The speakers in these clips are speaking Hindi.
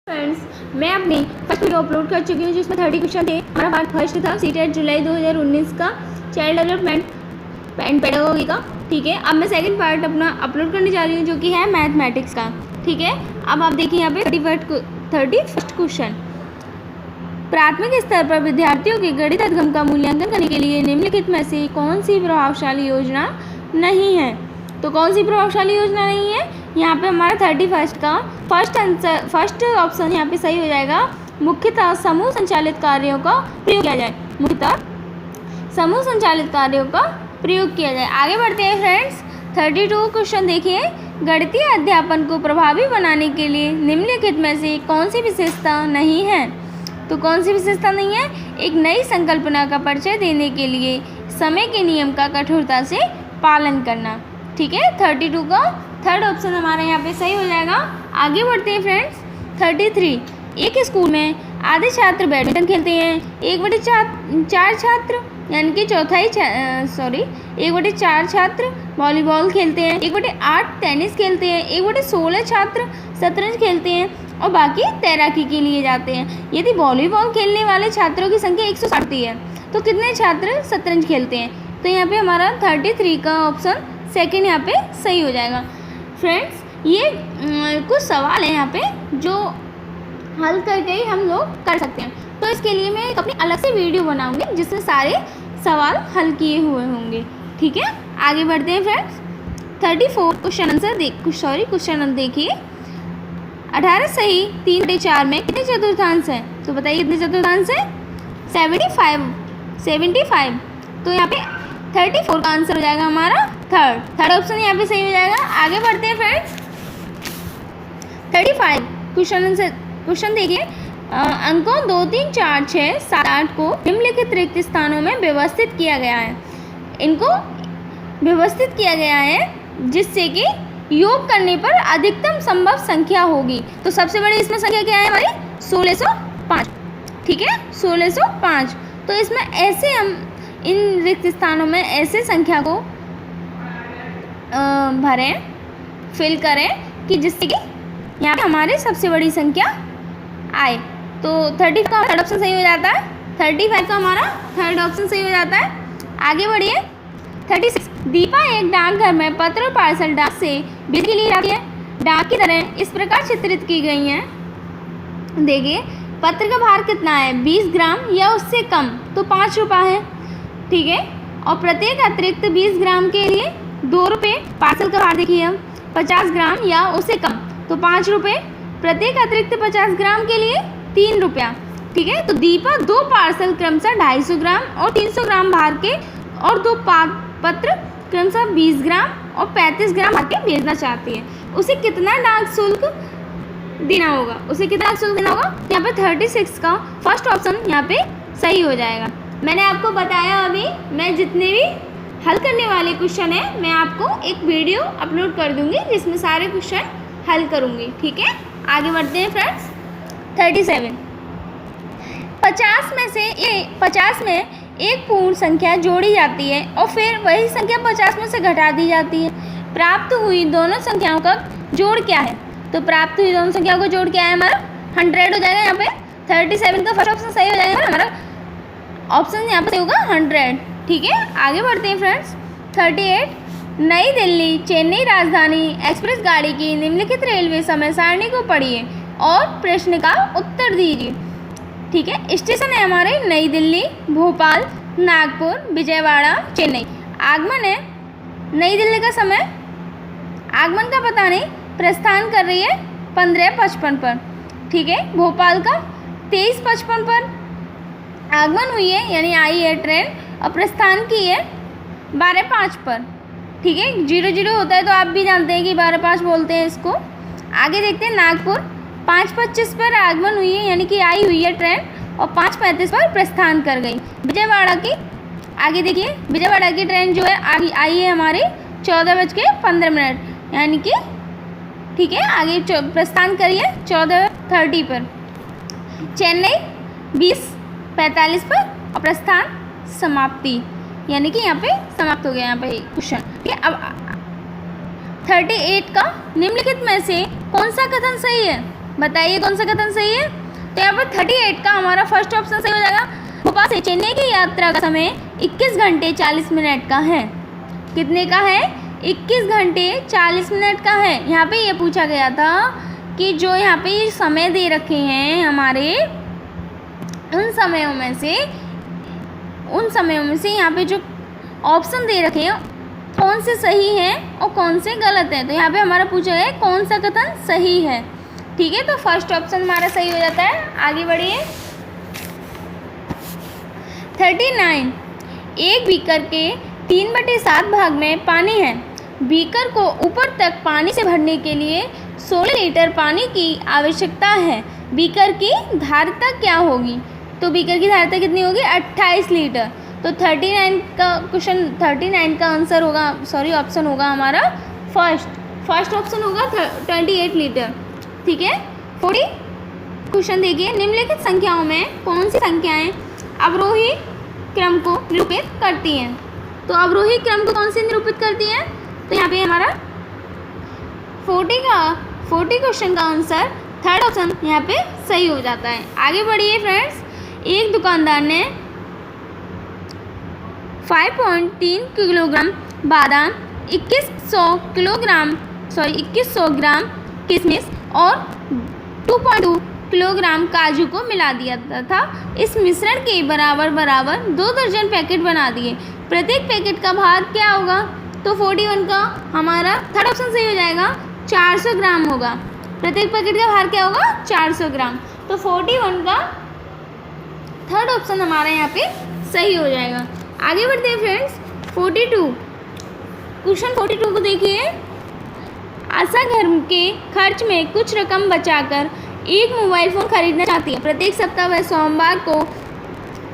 फ्रेंड्स, मैं अपनी फर्स्ट वीडियो अपलोड कर चुकी हूँ जिसमें 30 क्वेश्चन थे। हमारा पार्ट फर्स्ट था सीटेट जुलाई 2019 का चाइल्ड डेवलपमेंट एंड पेडागोगी का। ठीक है, अब मैं सेकंड पार्ट अपना अपलोड करने जा रही हूँ जो कि है मैथमेटिक्स का। ठीक है, अब आप देखिए यहाँ पे 31st क्वेश्चन। प्राथमिक स्तर पर विद्यार्थियों के गणित अध्ययन का मूल्यांकन करने के लिए निम्नलिखित में से कौन सी प्रभावशाली योजना नहीं है। तो कौन सी प्रभावशाली योजना नहीं है, यहाँ पे हमारा 31st का फर्स्ट ऑप्शन यहाँ पे सही हो जाएगा। मुख्यतः समूह संचालित कार्यों का प्रयोग किया जाए। मुख्यतः समूह संचालित कार्यों का प्रयोग किया जाए। आगे बढ़ते हैं फ्रेंड्स, 32 क्वेश्चन देखिए। गणितीय अध्यापन को प्रभावी बनाने के लिए निम्नलिखित में से कौन सी विशेषता नहीं है। तो कौन सी विशेषता नहीं है, एक नई संकल्पना का परिचय देने के लिए समय के नियम का कठोरता से पालन करना। ठीक है, 32 का थर्ड ऑप्शन हमारा यहाँ पे सही हो जाएगा। आगे बढ़ते हैं फ्रेंड्स, 33। एक स्कूल में आधे छात्र बैडमिंटन खेलते हैं, 1/4 छात्र यानी कि 1/4 छात्र वॉलीबॉल खेलते हैं, 1/8 टेनिस खेलते हैं, 1/16 छात्र शतरंज खेलते हैं और बाकी तैराकी के लिए जाते हैं। यदि वॉलीबॉल खेलने वाले छात्रों की संख्या 160 है तो कितने छात्र शतरंज खेलते हैं। तो यहाँ पे हमारा 33 का ऑप्शन सेकंड यहाँ पे सही हो जाएगा। फ्रेंड्स, ये कुछ सवाल है यहाँ पे जो हल करके ही हम लोग कर सकते हैं। तो इसके लिए मैं अपनी अलग से वीडियो बनाऊंगी जिसमें सारे सवाल हल किए हुए होंगे। ठीक है, आगे बढ़ते हैं फ्रेंड्स। 34 क्वेश्चन आंसर क्वेश्चन देखिए। 18 सही 3/4 में कितने चतुर्थांश हैं। तो बताइए कितने चतुर्थांश हैं। 75। तो यहाँ पे 34 का आंसर हो जाएगा हमारा थर्ड ऑप्शन यहाँ पे सही हो जाएगा। आगे बढ़ते हैं फ्रेंड्स, 35 क्वेश्चन देखिए। अंकों 2, 3, 4, 6, 7, 8 को निम्नलिखित रिक्त स्थानों में व्यवस्थित किया गया है। इनको व्यवस्थित किया गया है जिससे कि योग करने पर अधिकतम संभव संख्या होगी। तो सबसे बड़ी इसमें संख्या क्या है हमारी, 1605। ठीक है, 1605। तो इसमें ऐसे हम इन रिक्त स्थानों में ऐसे संख्या को भरें, फिल करें कि जिससे कि यहाँ पे हमारे सबसे बड़ी संख्या आए। तो 30 का थर्ड ऑप्शन सही हो जाता है। 35 का हमारा थर्ड ऑप्शन सही हो जाता है। आगे बढ़िए, 36। दीपा एक डाकघर में पत्र और पार्सल डाक से बिजली के लिए जाती है। डाक की तरह इस प्रकार चित्रित की गई हैं। देखिए, पत्र का भार कितना है, 20 ग्राम या उससे कम तो 5 रुपये है। ठीक है, और प्रत्येक अतिरिक्त 20 ग्राम के लिए 2 रुपये। पार्सल का भार देखिए हम 50 ग्राम या उससे कम तो 5 रुपये। प्रत्येक अतिरिक्त 50 ग्राम के लिए 3 रुपया। ठीक है, तो दीपा 2 पार्सल क्रमशः 250 ग्राम और 300 ग्राम भार के और 2 पत्र क्रमशः 20 ग्राम और 35 ग्राम भार के भेजना चाहती है। उसे कितना डाक शुल्क देना होगा, यहाँ पे 36 का फर्स्ट ऑप्शन यहाँ पे सही हो जाएगा। मैंने आपको बताया अभी मैं जितने भी हल करने वाले क्वेश्चन है मैं आपको एक वीडियो अपलोड कर दूंगी जिसमें सारे क्वेश्चन हल करूंगी। ठीक है, आगे बढ़ते हैं फ्रेंड्स। 37। 50 में एक पूर्ण संख्या जोड़ी जाती है और फिर वही संख्या 50 में से घटा दी जाती है। प्राप्त हुई दोनों संख्याओं का जोड़ क्या है। तो प्राप्त हुई दोनों संख्याओं का जोड़ क्या है हमारा 100 हो जाएगा। यहाँ पे 37 का फर्स्ट ऑप्शन सही हो जाएगा। हमारा ऑप्शन यहाँ पे होगा 100। ठीक है, आगे बढ़ते हैं फ्रेंड्स। 38। नई दिल्ली चेन्नई राजधानी एक्सप्रेस गाड़ी की निम्नलिखित रेलवे समय सारणी को पढ़िए और प्रश्न का उत्तर दीजिए। ठीक है, स्टेशन है हमारे नई दिल्ली, भोपाल, नागपुर, विजयवाड़ा, चेन्नई। आगमन है नई दिल्ली का समय, आगमन का पता नहीं, प्रस्थान कर रही है 15:55 पर। ठीक है, भोपाल का 23:55 पर आगमन हुई है यानी आई है ट्रेन और प्रस्थान की है 12:05 पर। ठीक है, 00 होता है तो आप भी जानते हैं कि 12:05 बोलते हैं इसको। आगे देखते हैं, नागपुर 5:25 पर आगमन हुई है यानी कि आई हुई है ट्रेन और 5:35 पर प्रस्थान कर गई। विजयवाड़ा की आगे देखिए, विजयवाड़ा की ट्रेन जो है आई है हमारी 14:15 यानी कि ठीक है आगे प्रस्थान करिए 14:30 पर। चेन्नई 20:45 पर और प्रस्थान समाप्ति यानी कि यहाँ पे समाप्त हो गया यहाँ पे क्वेश्चन। ठीक है, अब 38 का निम्नलिखित में से कौन सा कथन सही है। बताइए कौन सा कथन सही है। तो यहाँ पर 38 का हमारा फर्स्ट ऑप्शन सही हो जाएगा। भोपाल से चेन्नई की यात्रा का समय 21 घंटे 40 मिनट का है। कितने का है? 21 घंटे 40 मिनट का है। यहाँ पे ये पूछा गया था कि जो यहाँ पे ये समय दे रखे हैं हमारे, उन समयों में से यहाँ पे जो ऑप्शन दे रखे हैं कौन से सही हैं और कौन से गलत हैं। तो यहाँ पे हमारा पूछा गया है कौन सा कथन सही है। ठीक है, तो फर्स्ट ऑप्शन हमारा सही हो जाता है। आगे बढ़िए। 39 एक बीकर के 3/7 भाग में पानी है। बीकर को ऊपर तक पानी से भरने के लिए 16 लीटर पानी की आवश्यकता है। बीकर की धारिता क्या होगी? तो बीकर की धारिता कितनी होगी? 28 लीटर। तो 39 का आंसर होगा, ऑप्शन होगा हमारा फर्स्ट ऑप्शन होगा 28 लीटर। ठीक है। 40 क्वेश्चन देखिए, निम्नलिखित संख्याओं में कौन सी संख्याएं अवरोही क्रम को निरूपित करती हैं? तो अवरोही क्रम को कौन सी निरूपित करती हैं? तो यहाँ पे हमारा 40 क्वेश्चन का आंसर थर्ड ऑप्शन यहाँ पे सही हो जाता है। आगे बढ़िए फ्रेंड्स। एक दुकानदार ने 5.3 किलोग्राम बादाम, 2100 ग्राम किशमिश और 2.2 किलोग्राम काजू को मिला दिया था। इस मिश्रण के बराबर 2 दर्जन पैकेट बना दिए। प्रत्येक पैकेट का भार क्या होगा? तो 41 का हमारा थर्ड ऑप्शन सही हो जाएगा, 400 ग्राम होगा। प्रत्येक पैकेट का भार क्या होगा? 400 ग्राम। तो 41 का थर्ड ऑप्शन हमारा यहाँ पे सही हो जाएगा। आगे बढ़ते हैं फ्रेंड्स। 42 क्वेश्चन 42 को देखिए। आशा घर के खर्च में कुछ रकम बचाकर एक मोबाइल फ़ोन खरीदना चाहती है। प्रत्येक सप्ताह वह सोमवार को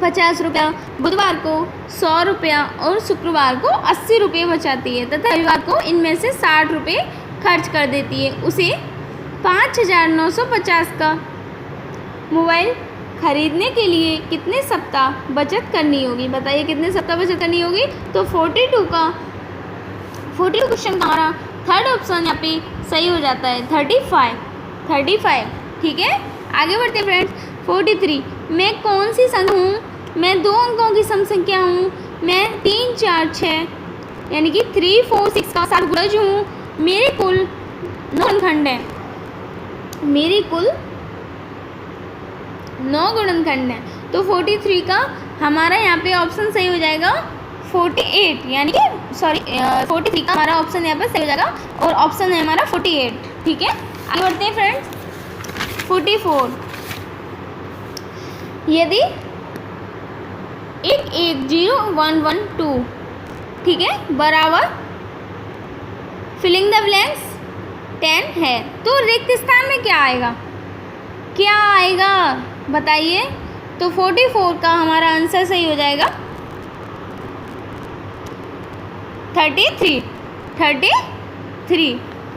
50 रुपया, बुधवार को 100 रुपया और शुक्रवार को 80 रुपये बचाती है तथा रविवार को इनमें से 60 रुपये खर्च कर देती है। उसे 5,950 का मोबाइल खरीदने के लिए कितने सप्ताह बचत करनी होगी? बताइए कितने सप्ताह बचत करनी होगी? तो 42 क्वेश्चन का हमारा थर्ड ऑप्शन यहाँ पे सही हो जाता है, 35। ठीक है। आगे बढ़ते फ्रेंड्स। 43 मैं कौन सी संख्या हूँ? मैं 2 अंकों की सम संख्या हूँ। मैं 3, 4, 6 यानी कि 3, 4, 6 का सरगुणज हूँ। मेरे कुल 9 गुणनखंड हैं। 9 गुणनखंड हैं। तो 43 का हमारा यहाँ पे ऑप्शन सही हो जाएगा 48, यानी कि 43 का हमारा ऑप्शन यहाँ पे सही हो जाएगा और ऑप्शन है हमारा 48। ठीक है। आगे बढ़ते हैं फ्रेंड्स। 44 यदि 1,1,0,1,1,2 ठीक है बराबर फिलिंग द ब्लैंक्स 10 है तो रिक्त स्थान में क्या आएगा? बताइए। तो 44 का हमारा आंसर सही हो जाएगा 33।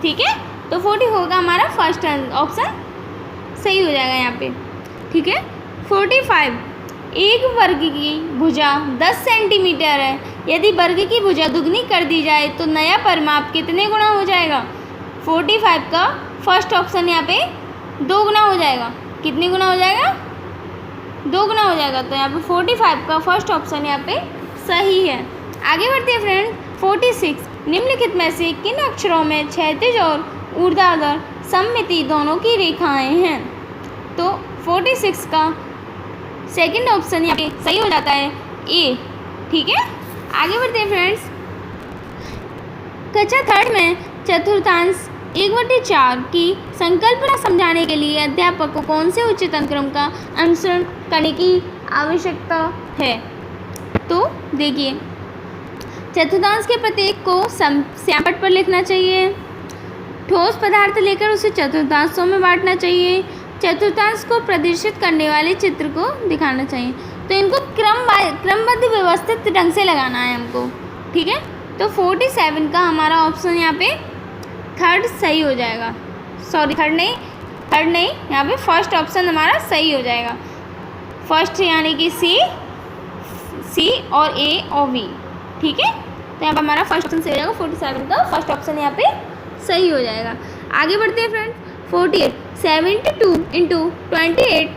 ठीक है। तो 44 का हमारा फर्स्ट ऑप्शन सही हो जाएगा यहाँ पे। ठीक है। 45 एक वर्ग की भुजा 10 सेंटीमीटर है। यदि वर्ग की भुजा दुगनी कर दी जाए तो नया परिमाप कितने गुना हो जाएगा? 45 का फर्स्ट ऑप्शन यहाँ पे 2 गुना हो जाएगा। कितने गुना हो जाएगा? 2 गुना हो जाएगा। तो यहाँ पे 45 का फर्स्ट ऑप्शन यहाँ पे सही है। आगे बढ़ते हैं फ्रेंड। 46 निम्नलिखित में से किन अक्षरों में क्षैतिज और ऊर्ध्वाधर सममिति दोनों की रेखाएं हैं? तो 46 का सेकंड ऑप्शन यहाँ पे सही हो जाता है ए। ठीक है। आगे बढ़ते हैं फ्रेंड्स। कक्षा थर्ड में चतुर्थांश 1/4 की संकल्पना समझाने के लिए अध्यापक को कौन से उच्चतम क्रम का अनुसरण करने की आवश्यकता है? तो देखिए चतुर्थांश के प्रत्येक को श्यामपट्ट पर लिखना चाहिए। ठोस पदार्थ लेकर उसे चतुर्थांशों में बांटना चाहिए। चतुर्थांश को प्रदर्शित करने वाले चित्र को दिखाना चाहिए। तो इनको क्रमबद्ध व्यवस्थित ढंग से लगाना है हमको। ठीक है। तो 47 का हमारा ऑप्शन यहाँ पे थर्ड सही हो जाएगा। थर्ड नहीं यहाँ पे फर्स्ट ऑप्शन हमारा सही हो जाएगा। फर्स्ट यानी कि सी और ए और बी। ठीक है। तो यहाँ पर हमारा फर्स्ट ऑप्शन सही हो जाएगा। 47 का फर्स्ट ऑप्शन यहाँ पे सही हो जाएगा। आगे बढ़ते हैं friends. 48 72 into 28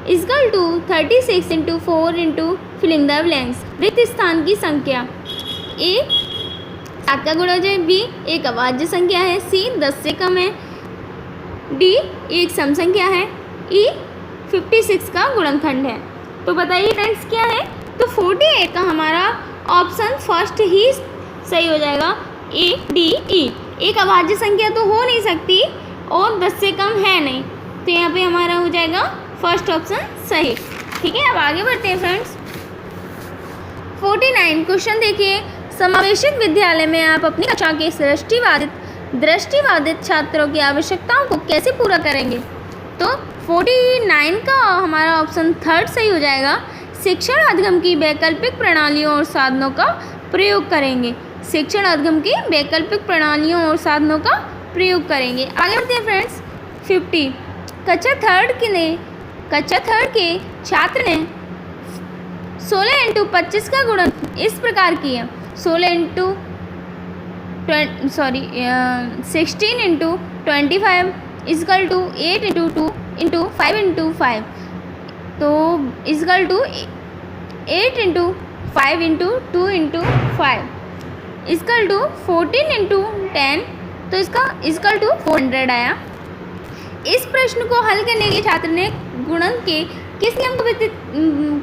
is equal to 36 into 4 into filling the blanks. रिक्त स्थान की संख्या। ए 7 का गुणज है, बी एक अभाज्य संख्या है, सी 10 से कम है, डी एक सम संख्या है, ई 56 का गुणनखंड है। तो बताइए फ्रेंड्स क्या है। तो 48 का हमारा ऑप्शन फर्स्ट ही सही हो जाएगा, ए डी ई। एक अभाज्य संख्या तो हो नहीं सकती और 10 से कम है नहीं, तो यहाँ पे हमारा हो जाएगा फर्स्ट ऑप्शन सही। ठीक है, अब आगे बढ़ते हैं फ्रेंड्स। 49 क्वेश्चन देखिए। समावेशित विद्यालय में आप अपनी कक्षा के दृष्टिबाधित छात्रों की आवश्यकताओं को कैसे पूरा करेंगे। तो 49 का हमारा ऑप्शन थर्ड सही हो जाएगा, शिक्षण अधिगम की वैकल्पिक प्रणालियों और साधनों का प्रयोग करेंगे। शिक्षण अधिगम की वैकल्पिक प्रणालियों और साधनों का प्रयोग करेंगे। आगे बढ़ते हैं फ्रेंड्स। 50 कक्षा थर्ड के छात्र ने 16 इंटू 25 का गुणन इस प्रकार किया। 16 into 25 is equal to 8 into 2 into 5 into 5, तो is equal to 8 into 5 into 2 into 5 is equal to 14 into 10, तो इसका इजकल टू 400 आया। इस प्रश्न को हल करने के छात्र ने गुणन के किस नियम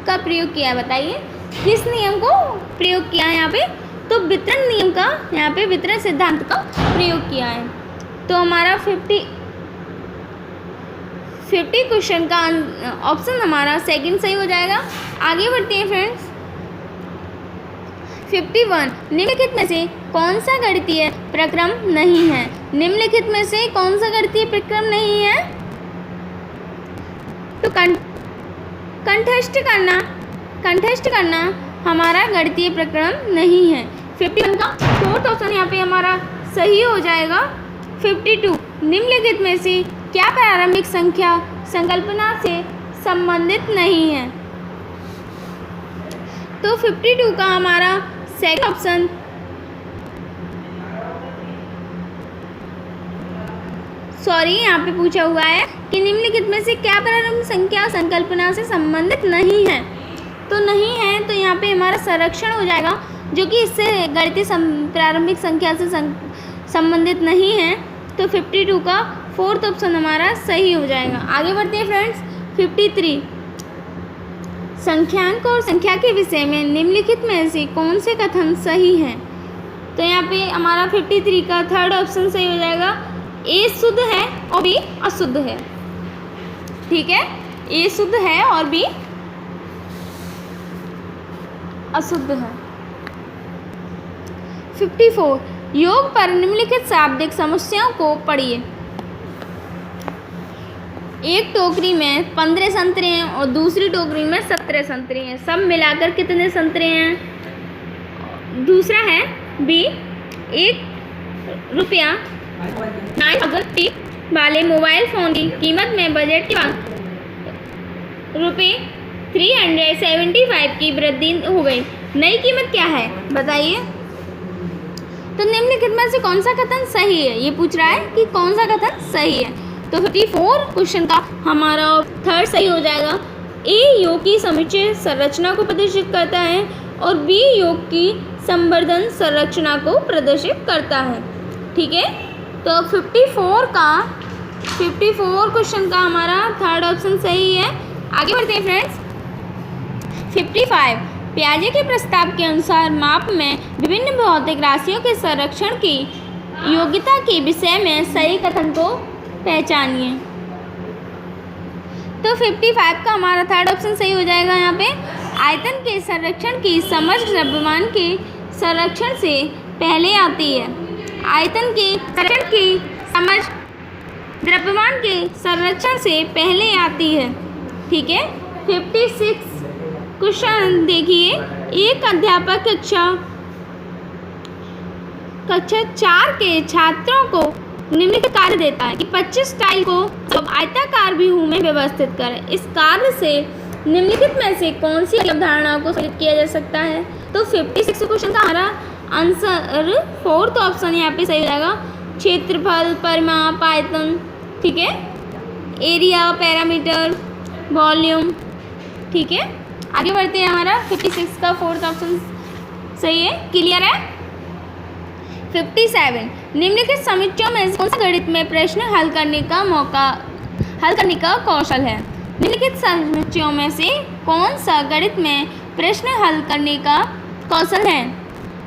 का प्रयोग किया है, बताइए किस नियम को प्रयोग किया है यहाँ पे। तो वितरण नियम का, यहाँ पे वितरण सिद्धांत का प्रयोग किया है। तो हमारा 50 क्वेश्चन का ऑप्शन हमारा सेकंड सही हो जाएगा। आगे बढ़ते हैं फ्रेंड्स। 51 निम्नलिखित में से कौन सा गणितीय प्रक्रम नहीं है। निम्नलिखित में से कौन सा गणितीय प्रक्रम नहीं है। तो कंठस्थ करना हमारा गणितीय प्रक्रम नहीं है। 51 का फोर्थ ऑप्शन यहाँ पे हमारा सही हो जाएगा। 52 निम्नलिखित में से क्या प्रारंभिक संख्या संकल्पना से संबंधित नहीं है। तो 52 का हमारा सेकंड ऑप्शन यहाँ पे पूछा हुआ है कि निम्नलिखित में से क्या प्रारंभिक संख्या संकल्पना से संबंधित नहीं है। तो नहीं है, तो यहाँ पे हमारा संरक्षण हो जाएगा, जो कि इससे गणितीय प्रारंभिक संख्या से संबंधित नहीं है। तो 52 का फोर्थ ऑप्शन हमारा सही हो जाएगा। आगे बढ़ते हैं फ्रेंड्स। 53 संख्यांक और संख्या के विषय में निम्नलिखित में से कौन से कथन सही हैं। तो यहाँ पे हमारा 53 का थर्ड ऑप्शन सही हो जाएगा, ए शुद्ध है और बी अशुद्ध है। ठीक है, ए शुद्ध है और बी अशुद्ध है। 54 योग पर निम्नलिखित शाब्दिक समस्याओं को पढ़िए। एक टोकरी में 15 संतरे हैं और दूसरी टोकरी में 17 संतरे हैं। सब मिलाकर कितने संतरे हैं। दूसरा है बी, 1 रुपया 9 वाले मोबाइल फ़ोन की कीमत में बजट के बाद रुपये 375 की वृद्धि हो गई। नई कीमत क्या है बताइए। तो निम्नलिखित में से कौन सा कथन सही है, ये पूछ रहा है कि कौन सा कथन सही है। तो 54 क्वेश्चन का हमारा थर्ड सही हो जाएगा। ए योग की समुच्चय संरचना को प्रदर्शित करता है और बी योग की संवर्धन संरचना को प्रदर्शित करता है। ठीक है, तो 54 क्वेश्चन का हमारा थर्ड ऑप्शन सही है। आगे बढ़ते हैं फ्रेंड्स। 55 पियाजे के प्रस्ताव के अनुसार माप में विभिन्न भौतिक राशियों के संरक्षण की योग्यता के विषय में सही कथन को पहचानिए। तो 55 का हमारा थर्ड ऑप्शन सही हो जाएगा। यहाँ पे आयतन के संरक्षण की समझ द्रव्यमान के संरक्षण से पहले आती है। आयतन के संरक्षण की समझ द्रव्यमान के संरक्षण से पहले आती है। ठीक है, 56 क्वेश्चन देखिए। एक अध्यापक कक्षा 4 के छात्रों को निम्नलिखित कार्य देता है कि 25 टाइल को अब आयताकार व्यूह में व्यवस्थित करें। इस कार्य से निम्नलिखित में से कौन सी अवधारणाओं को संचालित किया जा सकता है। तो 56 क्वेश्चन का हमारा आंसर फोर्थ ऑप्शन यहाँ पे सही हो जाएगा, क्षेत्रफल, परिमाप, आयतन। ठीक है, एरिया, पैरामीटर, वॉल्यूम। ठीक है, आगे बढ़ते हैं। हमारा 56 का फोर्थ ऑप्शन सही है, क्लियर है। 57 निम्नलिखित समुच्चयों में कौन सा गणित में प्रश्न हल करने का कौशल है। निम्नलिखित समुच्चयों में से कौन सा गणित में प्रश्न हल करने का कौशल है।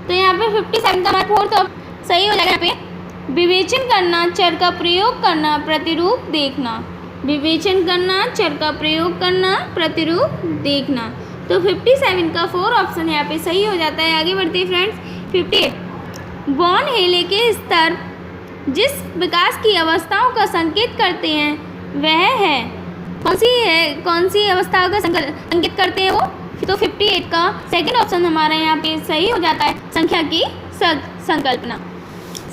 तो यहाँ पे 57 का हमारा फोर्थ सही हो जाएगा। यहाँ पे विवेचन करना, चर का प्रयोग करना, प्रतिरूप देखना। विवेचन करना, चर का प्रयोग करना, प्रतिरूप देखना। तो 57 का 4 ऑप्शन यहाँ पे सही हो जाता है। आगे बढ़ते हैं फ्रेंड्स। 58 वॉन हेले के स्तर जिस विकास की अवस्थाओं का संकेत करते हैं वह है कौन सी अवस्थाओं का संकेत करते हैं वो। तो 58 का सेकंड ऑप्शन हमारा यहाँ पे सही हो जाता है, संख्या की संकल्पना।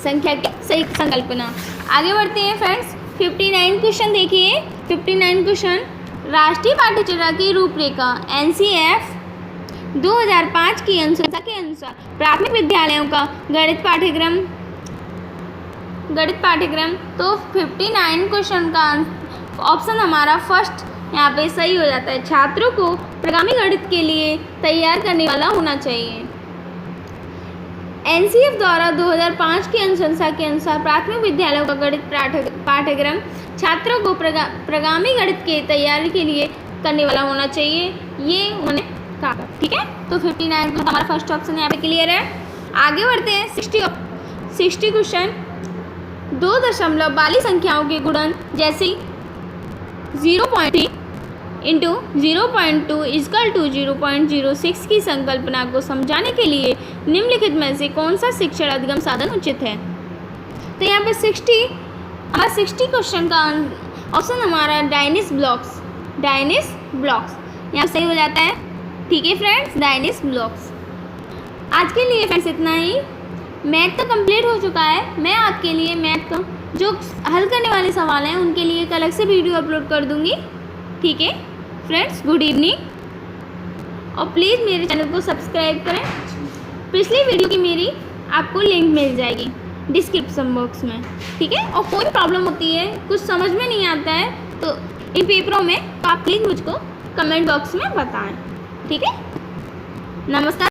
संख्या की सही संकल्पना। आगे बढ़ते हैं फ्रेंड्स। 59 क्वेश्चन देखिए। 59 क्वेश्चन, राष्ट्रीय पाठ्यचर्या की रूपरेखा NCF 2005 की अनुशंसा के अनुसार प्राथमिक विद्यालयों का गणित पाठ्यक्रम। तो 59 क्वेश्चन का ऑप्शन हमारा फर्स्ट यहाँ पे सही हो जाता है, छात्रों को प्रगामी गणित के लिए तैयार करने वाला होना चाहिए। NCF द्वारा 2005 की अनुशंसा के अनुसार प्राथमिक विद्यालयों का गणित पाठ्यक्रम छात्रों को प्रगामी गणित के तैयारी के लिए करने वाला होना चाहिए, ये उन्होंने कहा। ठीक है, तो 59 का हमारा फर्स्ट ऑप्शन यहाँ पे क्लियर है। आगे बढ़ते हैं। 60 क्वेश्चन, 2.42 संख्याओं के गुणन जैसे 0.3 इंटू 0.2 इक्वल टू 0.06 की संकल्पना को समझाने के लिए निम्नलिखित में से कौन सा शिक्षण अधिगम साधन उचित है। तो यहाँ पे 60 क्वेश्चन का ऑप्शन हमारा डायनिस ब्लॉक्स यहाँ सही हो जाता है। ठीक है फ्रेंड्स, डायनिस ब्लॉक्स। आज के लिए फ्रेंड्स इतना ही। मैथ तो कंप्लीट हो चुका है। मैं आपके लिए मैथ का जो हल करने वाले सवाल हैं उनके लिए एक अलग से वीडियो अपलोड कर दूंगी। ठीक है फ्रेंड्स, गुड इवनिंग। और प्लीज़ मेरे चैनल को सब्सक्राइब करें। पिछली वीडियो की मेरी आपको लिंक मिल जाएगी डिस्क्रिप्शन बॉक्स में। ठीक है, और कोई प्रॉब्लम होती है, कुछ समझ में नहीं आता है तो इन पेपरों में, तो आप प्लीज़ मुझको कमेंट बॉक्स में बताएं। ठीक है, नमस्कार।